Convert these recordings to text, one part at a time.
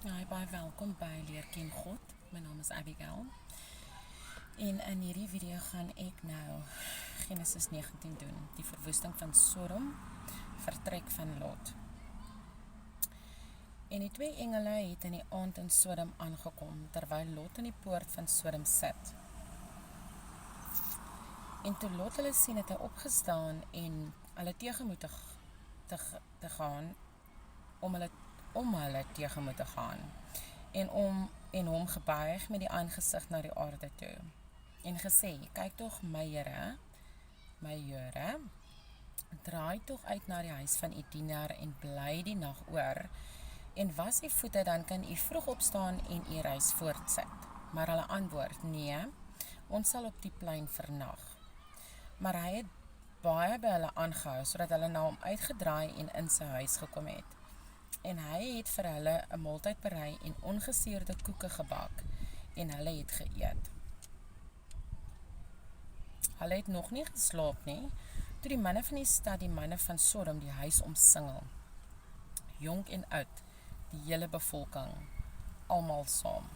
Hi, baie welkom by Leer Ken God. My naam is Abigail. En in hierdie video gaan ek nou Genesis 19 doen, die verwoesting van Sodom, vertrek van Lot. En die twee engele het in die aand in Sodom aangekom, terwyl Lot in die poort van Sodom sit. En toe Lot hulle sien, het hy opgestaan en hulle tegemoet te gaan, om hulle tegemoet te gaan, en hom gebuig met die aangesig na die aarde toe, en gesê, kyk tog my Here, draai tog uit na die huis van u dienaar, en bly die nag oor, en was u voete, dan kan u vroeg opstaan, en u reis voortsit. Maar hulle antwoord, nee, ons sal op die plein vernag. Maar hy het baie by hulle aangehou, sodat hulle na hom uitgedraai en in sy huis gekom het. En hy het vir hulle 'n maaltyd berei en ongesuurde koeke gebak, en hulle het geëet. Hulle het nog nie geslaap nie, toe die manne van die stad, die manne van Sodom, die huis omsingel. Jonk en oud, die hele bevolking, almal saam.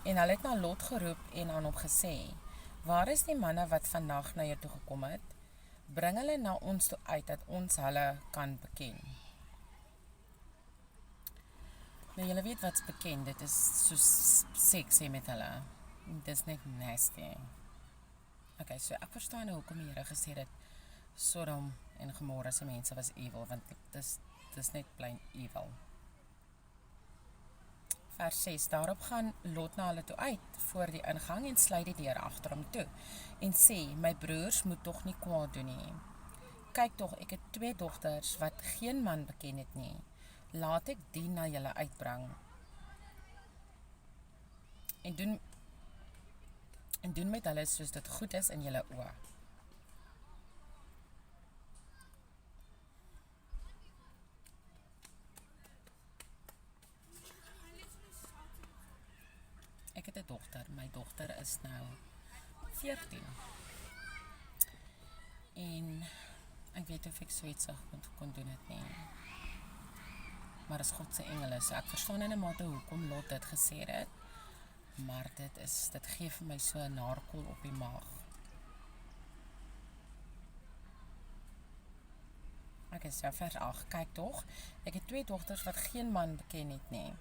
En hulle het na Lot geroep en aan hom gesê, waar is die manne wat vandag na jou toe gekom het? Bring hulle na ons toe uit, dat ons hulle kan beken. Nou, julle weet wat's bekend, dit is soos seks met hulle. Dit is net nasty. Okay, so ek verstaan nou hoekom die Here gesê het, Sodom en Gomorra se mense was evil, want dit is net plain evil. Vers 6, daarop gaan Lot na hulle toe uit, voor die ingang, en sluit die deur agter hom toe, en sê, my broers moet tog nie kwaad doen nie. Kyk tog, ek het 2 dogters, wat geen man beken het nie. Laat ek die na julle uitbring. En doen met hulle soos dit goed is in julle oë. Ek het 'n dogter, my dogter is nou 14. En ek weet of ek zoiets kon doen het nie. Maar is God se engele, so ek verstaan in 'n mate hoekom Lot dit gesê het, maar dit gee vir my so 'n naarkoel op die maag. Okay, so vers 8, kyk tog, ek het 2 dogters wat geen man beken het nie.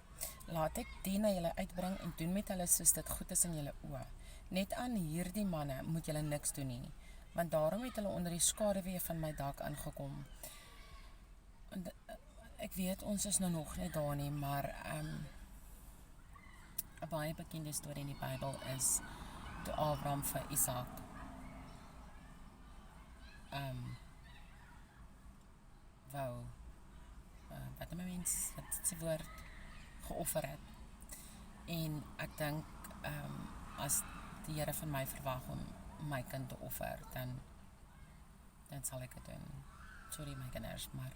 Laat ek die na julle uitbring en doen met hulle soos dit goed is in julle oë. Net aan hierdie manne moet julle niks doen nie, want daarom het hulle onder die skaduwee van my dak aangekom. En ek weet ons is nou nog nie daar nie, maar 'n baie bekende storie in die Bybel is toe Abraham vir Isak wat 'n mens wat se woord geoffer het. En ek dink as die Here van my verwag om my kind te offer, dan sal ek dit doen. Sorry my kinders, maar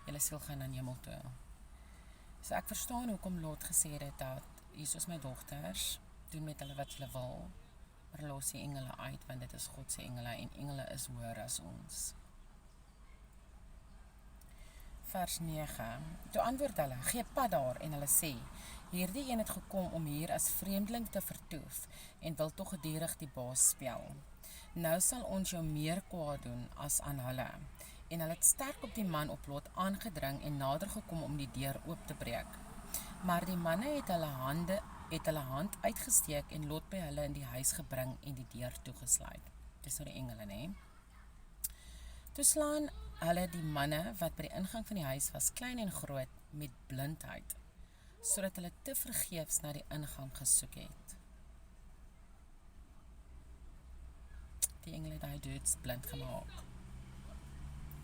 julle siel gaan aan hemel toe. So ek verstaan hoekom Lot gesê het dat hier is my dogters, doen met hulle wat hulle wil, maar los die engele uit, want dit is God se engele en engele is hoër as ons. Vers 9, toe antwoord hulle, gee pad daar, en hulle sê, hierdie een het gekom om hier as vreemdeling te vertoef, en wil tog gedurig die baas speel. Nou sal ons jou meer kwaad doen as aan hulle. En hulle het sterk op die man op Lot aangedring en nader gekom om die deur oop te breek. Maar die manne het hulle hand uitgesteek en Lot by hulle in die huis gebring en die deur toegesluit. Dis nou die engele, nee. Toe slaan hulle die manne wat by die ingang van die huis was, klein en groot, met blindheid, sodat hulle te vergeefs na die ingang gesoek het. Die engele het die dudes blind gemaak.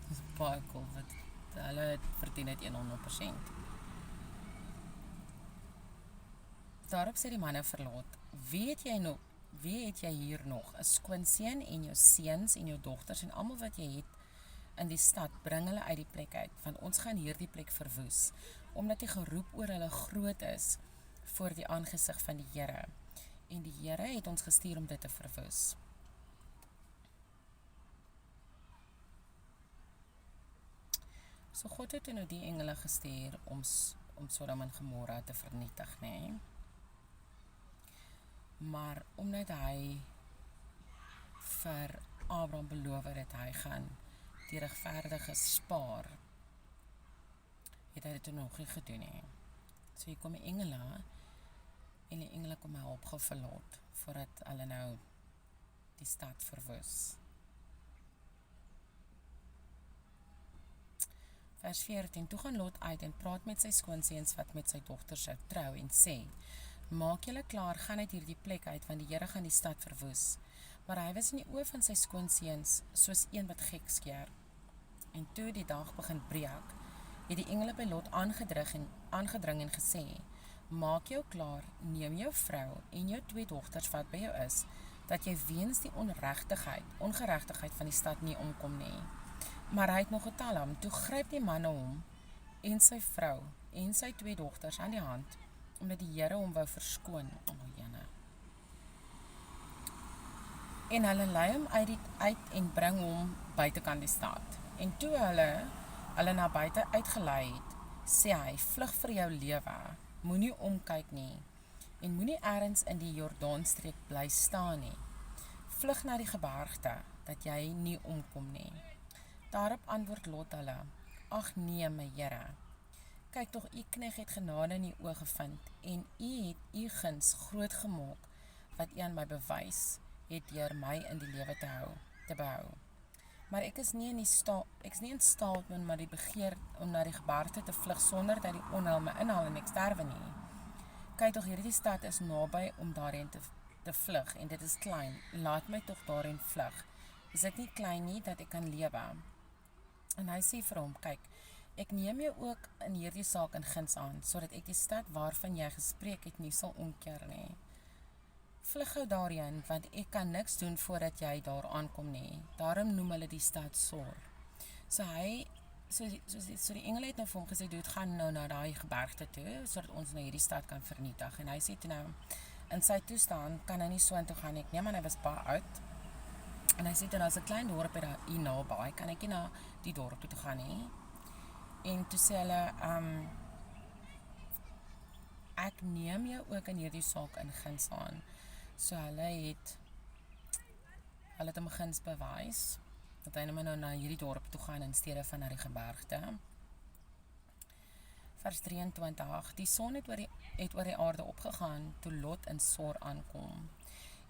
Dit is baie cool, wat hulle verdien het 100%. Daarop sê die manne vir Lot, wie het jy hier nog, 'n skoonseun en jou seuns en jou dogters en almal wat jy het in die stad, bring hulle uit die plek uit, want ons gaan hierdie plek verwoes, omdat die geroep oor hulle groot is voor die aangesig van die Here. En die Here het ons gestuur om dit te verwoes. So God het toe nou die engele gestuur om Sodom en Gomorra te vernietig, nê? Maar omdat hy vir Abraham beloof het dat hy gaan die regverdiges spaar, het hy dit toe nog nie gedoen nie. So hier kom die engele, en die engele kom help gou vir Lot, voordat hulle nou die stad verwoes. Vers 14, toe gaan Lot uit en praat met sy skoonseuns wat met sy dogter sou trou en sê, maak julle klaar, gaan uit hierdie plek uit, want die Here gaan die stad verwoes. Maar hy was in die oë van sy skoonseuns soos een wat gek skeer. En toe die dag begin breek, het die engele by Lot aangedring en gesê, maak jou klaar, neem jou vrou en jou 2 dogters wat by jou is, dat jy weens die ongeregtigheid van die stad nie omkom nie. Maar hy het nog getalm, toe gryp die man na hom en sy vrou en sy 2 dogters aan die hand, omdat die Here hom wou verskoon. En hulle lei hom uit en bring hom buitekant die stad. En toe hulle na buite uitgelei het, sê hy, vlug vir jou lewe, moenie omkyk nie, en moenie ergens in die Jordaanstreek bly staan nie. Vlug na die gebergte, dat jy nie omkom nie. Daarop antwoord Lot hulle, ag nee, my Here, kyk tog, u knegg het genade in u oë gevind, en u het u guns groot gemaak, wat u aan my bewys het deur my in die lewe te behou. Maar ek is nie in staat om na die begeer om na die gebergte te vlug sonder dat die onheil my inhaal en ek sterwe nie. Kyk tog, hierdie stad is naby om daarheen te vlug en dit is klein. Laat my tog daarheen vlug. Is dit nie klein nie dat ek kan lewe? En hy sê vir hom, kyk, ek neem jou ook in hierdie saak in guns aan, sodat ek die stad waarvan jy gespreek het nie sal omkeer nie. Vlug gou daarheen, want ek kan niks doen voordat jy daar aankom nie. Daarom noem hulle die stad Sor. So die engele het nou vir hom gesê, dit gaan nou na daai gebergte toe, sodat ons nou hierdie stad kan vernietig. En hy sê toe nou, in sy toestand kan hy nie so intoe gaan nie. Ek neem aan hy was baie oud. En hy sê toe nou, as 'n klein dorp hier naby, kan ek nie na die dorp toe gaan nie. En toe sê hulle, ek neem jou ook in hierdie saak in guns aan. So hulle het hom guns bewys, dat hy nou na hierdie dorp toe gaan in steede van na die gebergte. Vers 23, die son het oor die aarde opgegaan, toe Lot in Sor aankom.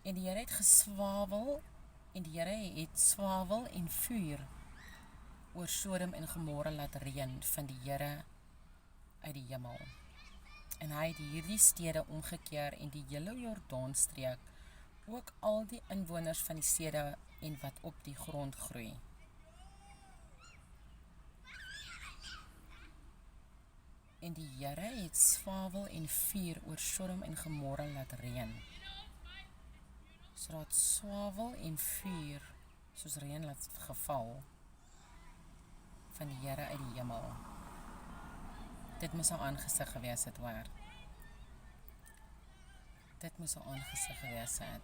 En die Here het geswavel, en vuur oor Sodom en Gomorra laat reën van die Here uit die hemel. En hy het hierdie stede omgekeer en die hele Jordaanstreek, ook al die inwoners van die stede en wat op die grond groei. En die Here het swavel en vuur oor Sodom en Gomorra laat reën. So dat swavel en vuur soos reën laat geval van die Here uit die hemel. Dit moes sy aangesig gewees het, hoor. Dit moes sy aangesig gewees het.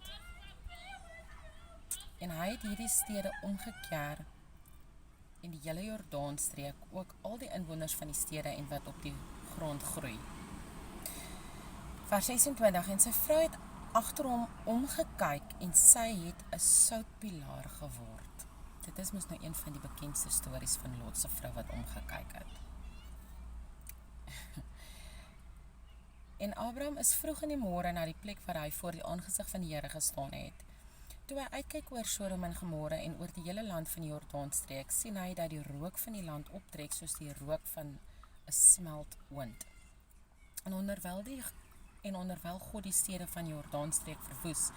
En hy het hierdie stede omgekeer en die hele Jordaanstreek, ook al die inwoners van die stede en wat op die grond groei. Vers 26, en sy vrou het agter hom omgekyk en sy het 'n soutpilaar geword. Dit is mos nou een van die bekendste stories van Lot se vrou wat omgekyk het. En Abraham is vroeg in die môre na die plek waar hy voor die aangesig van die Here gestaan het. Toe hy uitkyk oor Sodom en Gomorra en oor die hele land van die Jordaanstreek, sien hy dat die rook van die land optrek soos die rook van 'n smeltoond. En onderwyl God die stede van die Jordaanstreek verwoes,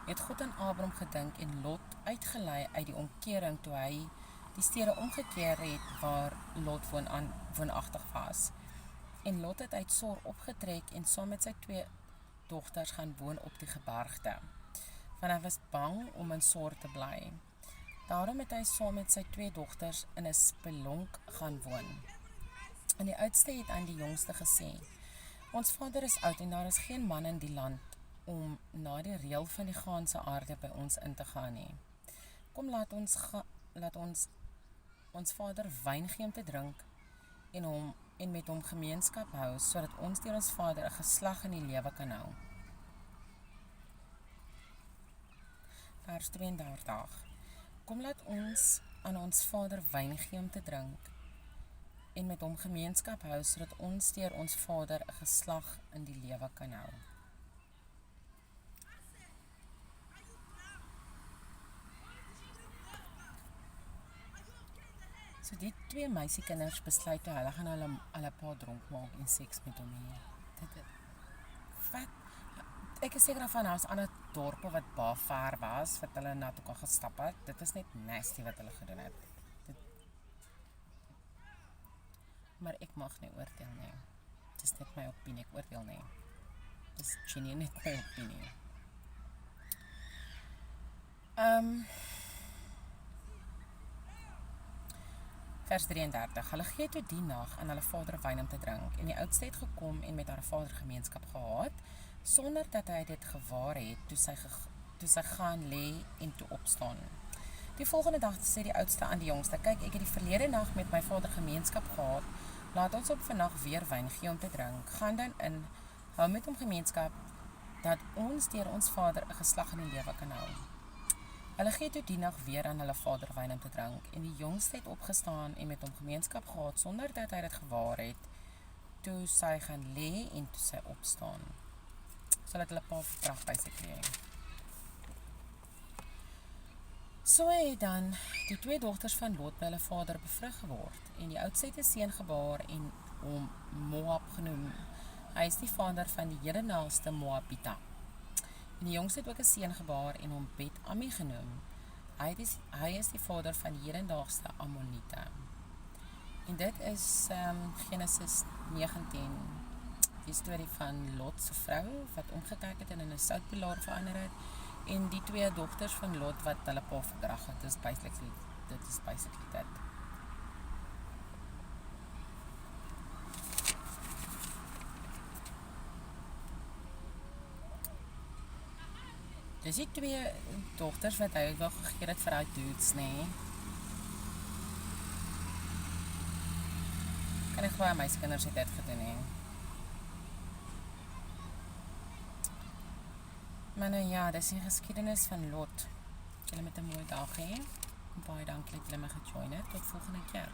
het God aan Abraham gedink en Lot uitgelei uit die omkering toe hy die stede omgekeer het waar Lot woonagtig was. En Lot het uit Sor opgetrek en saam met sy 2 dogters gaan woon op die gebergte, want hy was bang om in Sor te bly. Daarom het hy saam met sy 2 dogters in 'n spelonk gaan woon. En die oudste het aan die jongste gesê, ons vader is oud en daar is geen man in die land om na die reël van die gaanse aarde by ons in te gaan nie. Kom laat ons ons vader wyn gee om te drink en met hom gemeenskap hou, sodat ons deur ons Vader 'n geslag in die lewe kan hou. Vers 32. Kom laat ons aan ons Vader wyn gee om te drink, en met hom gemeenskap hou, sodat ons deur ons Vader 'n geslag in die lewe kan hou. So die twee meisiekinders besluit toe hulle gaan hulle pa dronk maak en seks met hom hê. Ek is seker van ons ander dorpe wat baie ver was, wat hulle na toe kan gestap het. Dit is net nasty wat hulle gedoen het. Maar ek mag nie oordeel nie. Dit is net my opinie, ek oordeel nie. Dit is genuine net my opinie. Vers 33. Hulle gee toe die nag aan hulle vader wyn om te drink, en die oudste het gekom en met haar vader gemeenskap gehad, sonder dat hy dit gewaar het, toe sy gaan lê en toe opstaan. Die volgende dag sê die oudste aan die jongste: kyk, ek het die verlede nag met my vader gemeenskap gehad, laat ons op vandag weer wyn gee om te drink. Gaan dan in, hou met hom gemeenskap, dat ons deur ons vader 'n geslag in die lewe kan hou. Hulle gee toe die nag weer aan hulle vader wyn om te drink, en die jongste het opgestaan en met hom gemeenskap gehad, sonder dat hy dit gewaar het, toe sy gaan lê en toe sy opstaan. Sodat hulle pa verkragt basically. So het dan die twee dogters van Lot by hulle vader bevrug geword, en die oudste het 'n seun gebaar en hom Moab genoem. Hy is die vader van die hedendaalse Moabita. En die jongste het ook 'n seun gebaar en hom Bet-Ami genoem. Hy is die vader van die hedendaalse Ammonite. En dit is Genesis 19, die storie van Lot se vrou, wat omgekyk het en in 'n soutpilaar verander het, en die twee dogters van Lot wat hulle pa verkragt het. Dit is basically dit. Dis die twee dogters wat hy wel gegee het vir hy dudes, nee. Kan ek baie meisiekinders het dit gedoen, nee. Maar nou ja, dis die geskiedenis van Lot. Julle met 'n mooi dag hê. Baie dankie dat julle my gejoin het. Tot volgende keer.